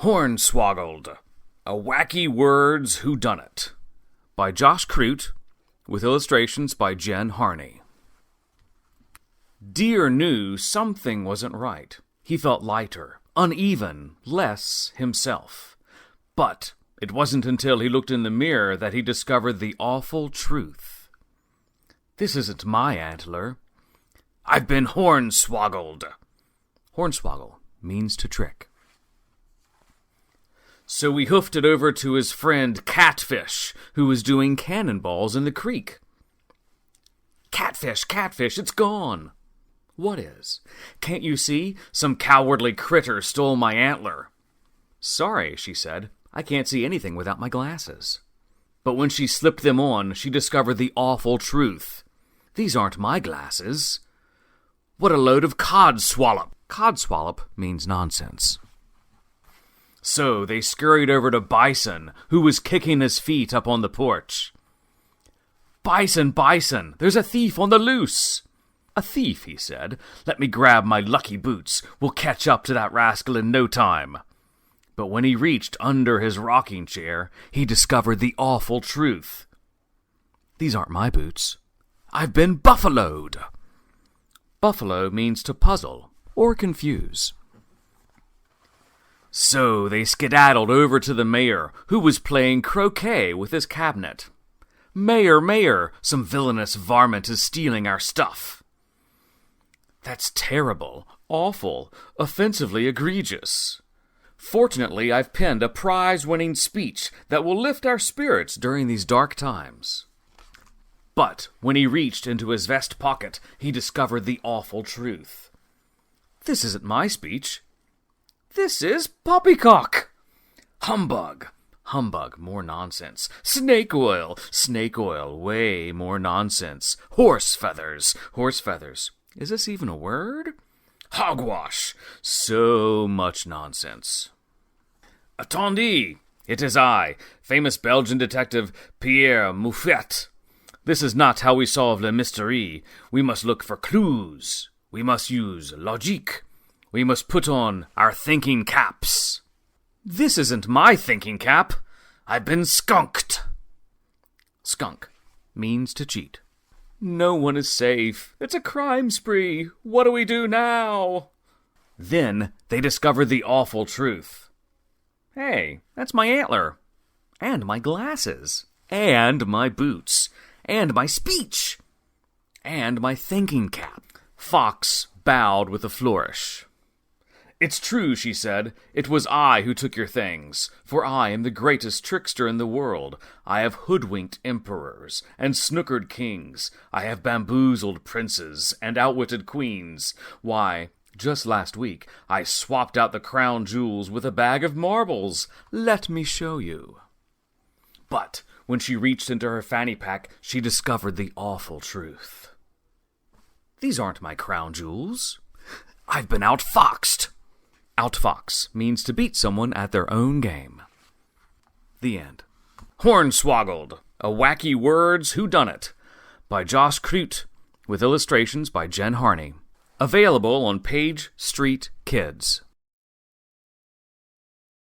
Hornswoggled, a wacky words whodunit, by Josh Crute, with illustrations by Jen Harney. Deer knew something wasn't right. He felt lighter, uneven, less himself. But it wasn't until he looked in the mirror that he discovered the awful truth. This isn't my antler. I've been hornswoggled. Hornswoggle means to trick. So he hoofed it over to his friend Catfish, who was doing cannonballs in the creek. Catfish, Catfish, it's gone. What is? Can't you see? Some cowardly critter stole my antler. Sorry, she said. I can't see anything without my glasses. But when she slipped them on, she discovered the awful truth. These aren't my glasses. What a load of codswallop. Codswallop means nonsense. So they scurried over to Bison, who was kicking his feet up on the porch. Bison, Bison, there's a thief on the loose. A thief, he said. Let me grab my lucky boots. We'll catch up to that rascal in no time. But when he reached under his rocking chair, he discovered the awful truth. These aren't my boots. I've been buffaloed. Buffalo means to puzzle or confuse. So they skedaddled over to the mayor, who was playing croquet with his cabinet. Mayor, Mayor, some villainous varmint is stealing our stuff. That's terrible, awful, offensively egregious. Fortunately, I've penned a prize-winning speech that will lift our spirits during these dark times. But when he reached into his vest pocket, he discovered the awful truth. This isn't my speech. This is poppycock. Humbug. Humbug, more nonsense. Snake oil, way more nonsense. Horse feathers. Is this even a word? Hogwash, so much nonsense. Attendez, it is I, famous Belgian detective Pierre Moufette. This is not how we solve le mystery. We must look for clues. We must use logique. We must put on our thinking caps. This isn't my thinking cap. I've been skunked. Skunk means to cheat. No one is safe. It's a crime spree. What do we do now? Then they discovered the awful truth. Hey, that's my antler. And my glasses. And my boots. And my speech. And my thinking cap. Fox bowed with a flourish. It's true, she said. It was I who took your things, for I am the greatest trickster in the world. I have hoodwinked emperors and snookered kings. I have bamboozled princes and outwitted queens. Why, just last week, I swapped out the crown jewels with a bag of marbles. Let me show you. But when she reached into her fanny pack, she discovered the awful truth. These aren't my crown jewels. I've been outfoxed. Outfox means to beat someone at their own game. The end. Hornswoggled, a wacky words whodunit, by Josh Crute, with illustrations by Jen Harney. Available on Page Street Kids.